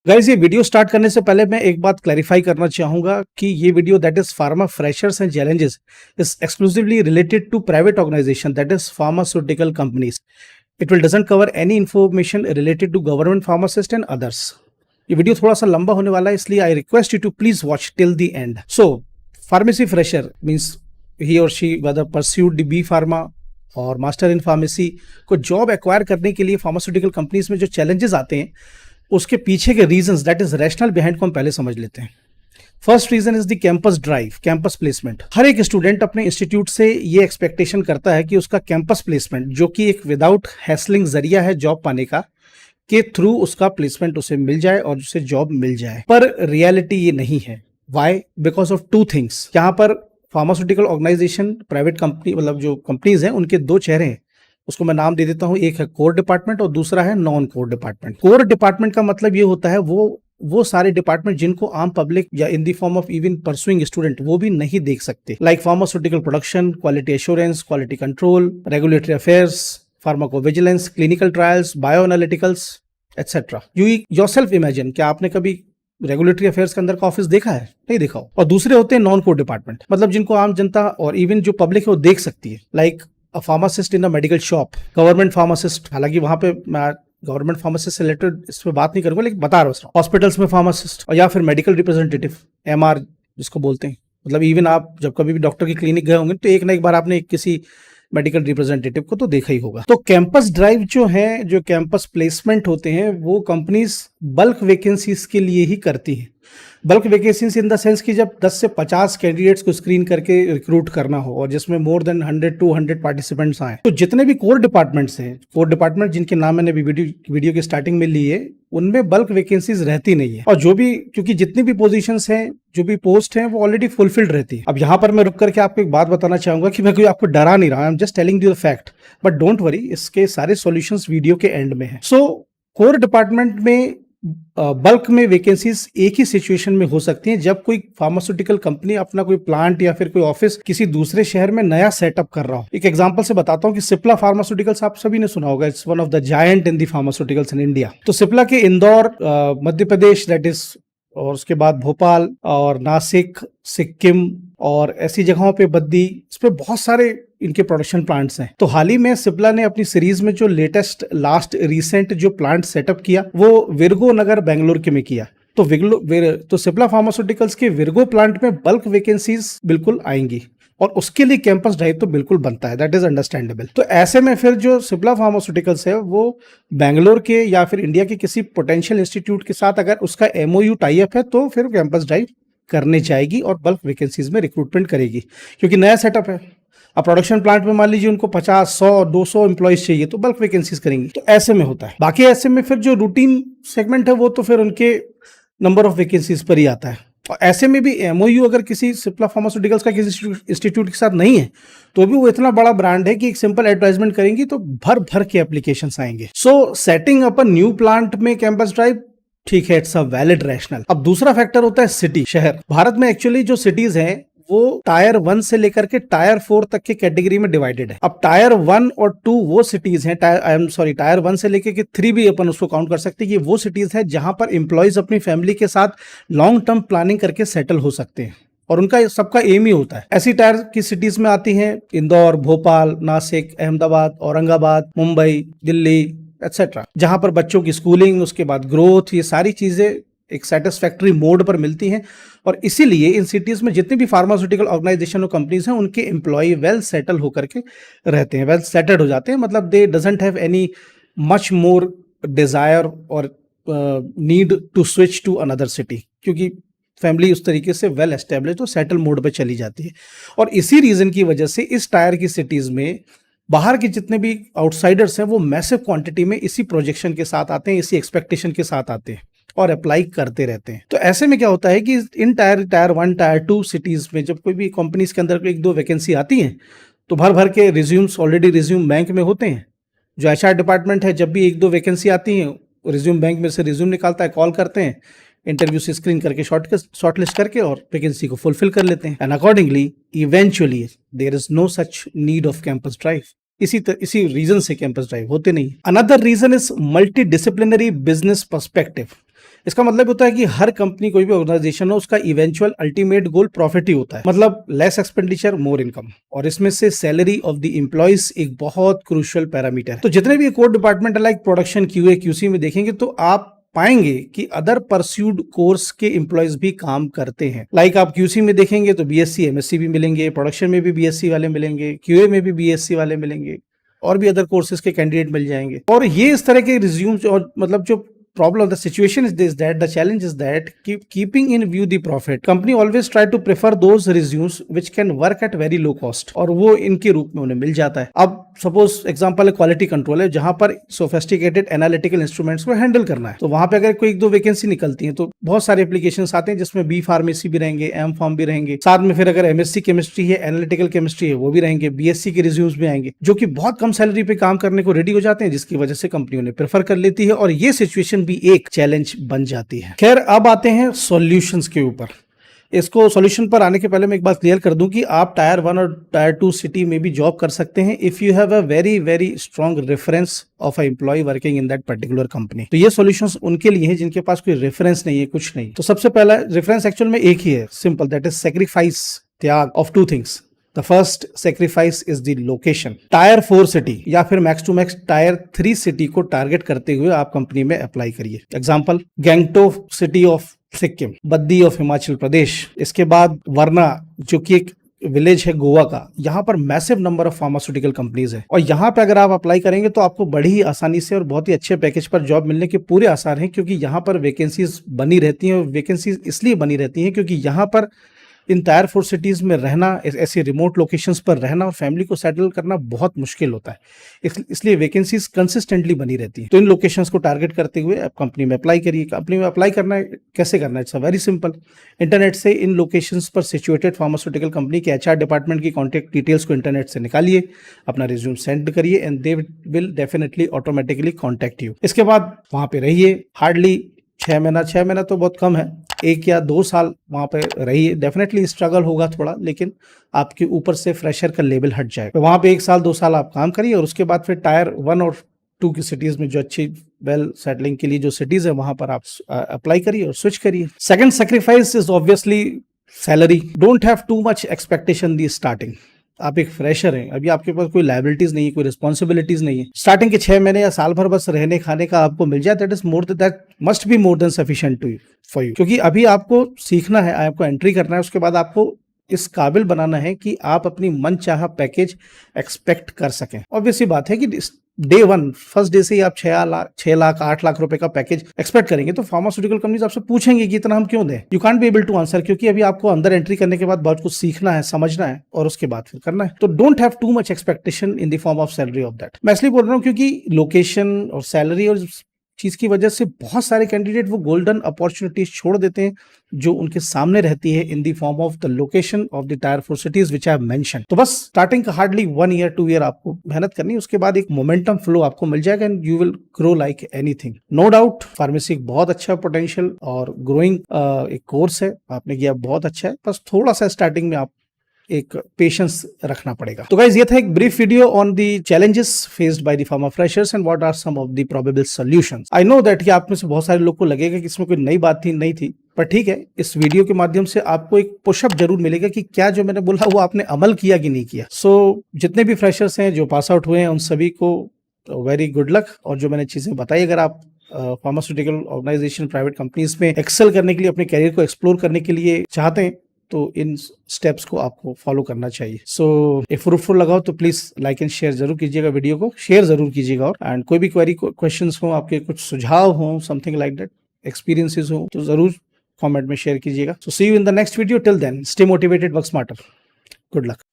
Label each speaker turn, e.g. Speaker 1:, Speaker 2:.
Speaker 1: Guys, ये video start करने से पहले मैं एक बात क्लैरिफाई करना चाहूंगा कि ये video that is pharma freshers and challenges is exclusively related to private organisation that is pharmaceutical companies. It will doesn't cover any information related to government pharmacist and others. ये वीडियो थोड़ा सा लंबा होने वाला है, इसलिए I request you to please watch till the end. So pharmacy fresher means he और she whether pursued B pharma और मास्टर इन फार्मेसी को जॉब एक्वायर करने के लिए फार्मास्यूटिकल कंपनीज में जो चैलेंजेस आते हैं उसके पीछे के reasons that is rationale behind को हम पहले समझ लेते हैं. First reason is the campus drive, campus placement. हर एक स्टूडेंट अपने इंस्टीट्यूट से ये एक्सपेक्टेशन करता है कि उसका कैंपस प्लेसमेंट, जो कि एक विदाउट हैसलिंग जरिया है जॉब पाने का, के थ्रू उसका प्लेसमेंट उसे मिल जाए और उसे जॉब मिल जाए. पर रियलिटी ये नहीं है. Why? Because of two things. यहाँ पर फार्मास्यूटिकल ऑर्गेनाइजेशन, प्राइवेट कंपनी, मतलब जो कंपनीज हैं उनके दो चेहरे हैं. उसको मैं नाम दे देता हूं, एक है कोर डिपार्टमेंट और दूसरा है non core department. Core department का मतलब ये होता है वो सारे डिपार्टमेंट जिनको आम पब्लिक या in the form of even pursuing student वो भी नहीं देख सकते. Like pharmaceutical production, quality assurance, quality control, regulatory affairs, pharmacovigilance, clinical trials, bio analyticals etcetera. You yourself imagine, क्या आपने कभी रेगुलेटरी अफेयर्स के अंदर का ऑफिस देखा है? नहीं देखा हो. और दूसरे होते हैं नॉन कोर डिपार्टमेंट, मतलब जिनको आम जनता और इवन जो पब्लिक है वो देख सकती है. Like a pharmacist in a medical shop, government pharmacist. हालांकि वहां पे मैं गवर्नमेंट फार्मासिस्ट से रिलेटेड इस पर बात नहीं करूंगा, लेकिन बता रहा हूँ. हॉस्पिटल्स में फार्मासिस्ट, और या फिर मेडिकल रिप्रेजेंटेटिव, एमआर जिसको बोलते हैं. मतलब इवन आप जब कभी भी डॉक्टर की क्लिनिक गए होंगे तो एक ना एक बार आपने किसी मेडिकल रिप्रेजेंटेटिव को तो देखा ही होगा. तो कैंपस ड्राइव जो है, जो कैंपस प्लेसमेंट होते हैं, वो कंपनीज बल्क वैकेंसीज के लिए ही करती हैं. Bulk vacancies in the sense कि जब 10 से 50 कैंडिडेट्स को स्क्रीन करके रिक्रूट करना हो और जिसमें मोर देन 100-200 पार्टिसिपेंट्स आए, तो जितने भी कोर डिपार्टमेंट्स हैं, कोर डिपार्टमेंट जिनके नाम मैंने अभी वीडियो की स्टार्टिंग में लिए, उनमें बल्क वैकेंसीज रहती नहीं है. और जो भी, क्योंकि जितनी भी पोजीशंस हैं, जो भी पोस्ट हैं, वो ऑलरेडी फुलफिल्ड रहती है. अब यहाँ पर मैं रुक करके आपको एक बात बताना चाहूंगा कि मैं कोई आपको डरा नहीं रहा, I am just telling you the fact. But don't worry, इसके सारे सॉल्यूशंस वीडियो के एंड में है. सो कोर डिपार्टमेंट में बल्क में वैकेंसीज एक ही सिचुएशन में हो सकती हैं जब कोई फार्मास्यूटिकल कंपनी अपना कोई प्लांट या फिर कोई ऑफिस किसी दूसरे शहर में नया सेटअप कर रहा हो. एक एग्जांपल से बताता हूं कि सिप्ला फार्मास्यूटिकल्स आप सभी ने सुना होगा. It's one of the giant in the pharmaceuticals in India. तो सिप्ला के इंदौर, मध्य प्रदेश दैट इज, और उसके बाद भोपाल और नासिक, सिक्किम और ऐसी जगहों पे बद्दी, इस पे बहुत सारे इनके प्रोडक्शन प्लांट्स हैं. तो हाल ही में सिप्ला ने अपनी सीरीज में जो लेटेस्ट लास्ट रिसेंट जो प्लांट सेटअप किया वो विरगो नगर बेंगलोर के में किया. तो सिप्ला फार्मास्यूटिकल्स के विरगो प्लांट में बल्क वैकेंसीज बिल्कुल आएंगी और उसके लिए कैंपस ड्राइव तो बिल्कुल बनता है. That is understandable. तो ऐसे में फिर जो सिप्ला फार्मास्यूटिकल्स है वो बेंगलोर के या फिर इंडिया के किसी पोटेंशियल इंस्टीट्यूट के साथ अगर उसका एमओयू टाई अप है तो फिर कैंपस ड्राइव करने जाएगी और बल्क वैकेंसीज में रिक्रूटमेंट करेगी, क्योंकि नया सेटअप है. अब प्रोडक्शन प्लांट में मान लीजिए उनको 50, 100, 200 एम्प्लॉइज चाहिए, तो बल्क वैकेंसीज करेंगी. तो ऐसे में होता है. बाकी ऐसे में फिर जो रूटीन सेगमेंट है वो तो फिर उनके नंबर ऑफ वैकेंसीज पर ही आता है. और ऐसे में भी एमओयू अगर किसी सिप्ला फार्मास्यूटिकल्स का किसी इंस्टीट्यूट के साथ नहीं है तो भी वो इतना बड़ा ब्रांड है कि एक सिंपल एडवर्टाइजमेंट करेंगी तो भर भर के एप्लीकेशंस आएंगे. So setting up a new plant में कैंपस ड्राइव, ठीक है, इट्स अ वैलिड रैशनल. अब दूसरा फैक्टर होता है सिटी, शहर. भारत में एक्चुअली जो सिटीज हैं वो टायर 1 से लेकर के टायर 4 तक के कैटेगरी में डिवाइडेड है. अब टायर 1 और 2 वो सिटीज हैं, टायर 1 से लेकर के 3 भी अपन उसको काउंट कर सकते हैं कि वो सिटीज है जहां पर एम्प्लॉयज अपनी फैमिली के साथ लॉन्ग टर्म प्लानिंग करके सेटल हो सकते हैं और उनका सबका एम ही होता है. ऐसी टायर की सिटीज में आती हैं इंदौर, भोपाल, नासिक, अहमदाबाद, औरंगाबाद, मुंबई, दिल्ली एटसेट्रा, जहां पर बच्चों की स्कूलिंग, उसके बाद ग्रोथ, ये सारी चीजें एक सेटिस्फैक्टरी मोड पर मिलती हैं. और इसीलिए इन सिटीज में जितनी भी फार्मास्यूटिकल ऑर्गेनाइजेशन और कंपनीज हैं उनके एम्प्लॉय वेल सेटल होकर के रहते हैं, वेल सेटल्ड हो जाते हैं. मतलब they doesn't have any much more desire और need to switch to another city, क्योंकि फैमिली उस तरीके से वेल एस्टेब्लिश तो सेटल मोड पे चली जाती है. और इसी रीजन की वजह से इस टायर की सिटीज में बाहर के जितने भी आउटसाइडर्स हैं वो मैसिव क्वांटिटी में इसी प्रोजेक्शन के साथ आते हैं, इसी एक्सपेक्टेशन के साथ आते हैं और अप्लाई करते रहते हैं. तो ऐसे में क्या होता है कि इन टायर 1, टायर 2 सिटीज में जब कोई भी कंपनीज के अंदर 1-2 वैकेंसी आती हैं तो भर भर के रिज्यूम्स ऑलरेडी रिज्यूम बैंक में होते हैं. जो एचआर डिपार्टमेंट है जब भी 1-2 वैकेंसी आती हैं रिज्यूम बैंक में से रिज्यूम निकालता है, कॉल करते हैं, इंटरव्यू से स्क्रीन करके शॉर्टलिस्ट करके और वैकेंसी को फुलफिल कर लेते हैं. And accordingly eventually there is no such need of campus drive. इसी रीजन से कैंपस ड्राइव होते नहीं. Another reason is multidisciplinary business perspective. इसका मतलब होता है कि हर कंपनी, कोई भी ऑर्गेनाइजेशन हो, उसका इवेंचुअल अल्टीमेट गोल प्रॉफिट ही होता है, मतलब लेस एक्सपेंडिचर मोर इनकम। और इसमें से सैलरी ऑफ द एम्प्लॉइज एक बहुत क्रूशियल पैरामीटर है। तो जितने भी core department like production, QA, QC में देखेंगे तो आप पाएंगे कि अदर परस्यूड कोर्स के एम्प्लॉयज भी काम करते हैं। लाइक आप क्यूसी में देखेंगे तो बीएससी, एमएससी भी मिलेंगे, प्रोडक्शन में भी बीएससी वाले मिलेंगे, क्यूए में भी बीएससी वाले मिलेंगे, और भी अदर कोर्सेज के कैंडिडेट मिल जाएंगे। और ये इस तरह के रिज्यूम्स, और मतलब जो problem, the situation is this, that the challenge is that keeping in view the profit, company always try to prefer those resumes which can work at very low cost, और वो इनके रूप में उन्हें मिल जाता है। अब सपोज एग्जांपल है क्वालिटी कंट्रोल है, जहां पर सोफिस्टिकेटेड एनालिटिकल इंस्ट्रूमेंट्स को हैंडल करना है, तो वहां पे अगर कोई एक दो वैकेंसी निकलती है तो बहुत सारे एप्लीकेशंस आते हैं जिसमें बी फार्मेसी भी रहेंगे, एम फार्म भी रहेंगे, साथ में फिर अगर एमएससी केमिस्ट्री है, एनालिटिकल केमिस्ट्री है, वो भी रहेंगे, बीएससी के रिज्यूम्स भी आएंगे, जो कि बहुत कम सैलरी पे काम करने को रेडी हो जाते हैं, जिसकी वजह से कंपनी उन्हें प्रेफर कर लेती है, और ये सिचुएशन भी एक चैलेंज बन जाती है। खैर, अब आते हैं सॉल्यूशंस के ऊपर। इसको सॉल्यूशन पर आने के पहले मैं एक बात क्लियर कर दूं कि आप टायर 1 और टायर 2 सिटी में भी जॉब कर सकते हैं if you have a very very strong reference of a employ working in that particular company. तो ये सॉल्यूशंस उनके लिए हैं जिनके पास कोई रेफरेंस नहीं है, कुछ नहीं। तो सबसे पहला रेफरेंस एक्चुअल में एक ही है, सिंपल, दैट इज सेक्रीफाइस, त्याग of two things. The first sacrifice is the location. Tier 4 city या फिर max to max tier 3 city को टारगेट करते हुए आप कंपनी में अप्लाई करिए। Example, Gangtok city of Sikkim, Baddi of Himachal Pradesh, इसके बाद वरना जो कि एक विलेज है गोवा का, यहाँ पर massive number of pharmaceutical companies है, और यहाँ पे अगर आप अप्लाई करेंगे तो आपको बड़ी ही आसानी से और बहुत ही अच्छे पैकेज पर जॉब मिलने के पूरे आसार हैं, क्योंकि यहाँ पर वैकेंसीज बनी रहती हैं। और वैकेंसीज इसलिए बनी रहती हैं क्योंकि यहाँ पर इन टायर 4 सिटीज में रहना, ऐसी रिमोट लोकेशंस पर रहना और फैमिली को सेटल करना बहुत मुश्किल होता है, इसलिए वैकेंसीज कंसिस्टेंटली बनी रहती हैं। तो इन लोकेशंस को टारगेट करते हुए आप कंपनी में अप्लाई करिए। कंपनी में अप्लाई करना है, कैसे करना है? It's very simple. इंटरनेट से इन लोकेशंस पर सिचुएटेड फार्मास्यूटिकल कंपनी के एचआर डिपार्टमेंट की कॉन्टैक्ट डिटेल्स को इंटरनेट से निकालिए, अपना रिज्यूम सेंड करिए, and they will definitely automatically contact you. इसके बाद वहां पे रहिए, हार्डली 6 महीना तो बहुत कम है, 1 या 2 साल वहां पे रहिए। डेफिनेटली स्ट्रगल होगा थोड़ा, लेकिन आपके ऊपर से फ्रेशर का लेवल हट जाएगा। तो वहां पे 1 साल 2 साल आप काम करिए, और उसके बाद फिर टायर 1 और 2 की सिटीज में जो अच्छी वेल सेटलिंग के लिए जो सिटीज है वहां पर आप अप्लाई करिए और स्विच करिए। Second sacrifice is obviously salary. Don't have too much expectation the starting. आप एक फ्रेशर हैं, अभी आपके पास कोई लायबिलिटीज नहीं है, कोई रिस्पॉन्सिबिलिटीज नहीं है। स्टार्टिंग के 6 महीने या साल भर बस रहने खाने का आपको मिल जाए, that must be more than sufficient to for you. क्योंकि अभी आपको सीखना है, आपको एंट्री करना है, उसके बाद आपको इस काबिल बनाना है कि आप अपनी मनचाहा पैकेज एक्सपेक्ट कर सकें। ऑब्वियसली बात है कि डे 1 फर्स्ट डे से ही आप 6 लाख 8 लाख रुपए का पैकेज एक्सपेक्ट करेंगे तो फार्मास्यूटिकल कंपनीज आपसे पूछेंगे कि इतना हम क्यों दें। You can't be able to answer, क्योंकि अभी आपको अंदर एंट्री करने के बाद बहुत कुछ सीखना है, समझना है, और उसके बाद फिर करना है। तो don't have too much expectation in the form of salary of that. मैं इसलिए बोल रहा हूँ क्योंकि लोकेशन और सैलरी और चीज की वजह से बहुत सारे कैंडिडेट वो गोल्डन अपॉर्चुनिटीज छोड़ देते हैं जो उनके सामने रहती है इन the form of the location of the tyre 4 cities which I have mention. तो बस स्टार्टिंग का हार्डली 1 ईयर 2 ईयर आपको मेहनत करनी है, उसके बाद एक मोमेंटम फ्लो आपको मिल जाएगा and you will grow like anything. No doubt pharmacy एक बहुत अच्छा पोटेंशियल और ग्रोइंग एक कोर्स है, आपने किया बहुत अच्छा है, बस थोड़ा सा स्टार्टिंग में आप एक पेशेंस रखना पड़ेगा। तो गाइज, ये था एक brief video on the challenges faced by the pharma freshers and what are some of the probable solutions. I know that कि आप में से बहुत सारे लोग को लगेगा कि इसमें कोई नई बात थी, नहीं थी, पर ठीक है, इस वीडियो के माध्यम से आपको एक पुशअप जरूर मिलेगा कि क्या जो मैंने बोला वो आपने अमल किया कि नहीं किया। सो जितने भी फ्रेशर्स हैं जो पास आउट हुए हैं उन सभी को वेरी गुड लक। और जो मैंने चीजें बताई, अगर आप फार्मास्यूटिकल ऑर्गेनाइजेशन, प्राइवेट कंपनीज में एक्सेल करने के लिए, अपने कैरियर को एक्सप्लोर करने के लिए चाहते हैं तो इन स्टेप्स को आपको फॉलो करना चाहिए। सो इफ फ्रूटफुल लगाओ तो प्लीज लाइक एंड शेयर जरूर कीजिएगा, वीडियो को शेयर जरूर कीजिएगा। और एंड कोई भी क्वेरी, क्वेश्चंस हो, आपके कुछ सुझाव हो, समथिंग लाइक दैट, एक्सपीरियंसेस हो, तो जरूर कमेंट में शेयर कीजिएगा। So see you in the next video. Till then stay motivated, work smarter. Good luck.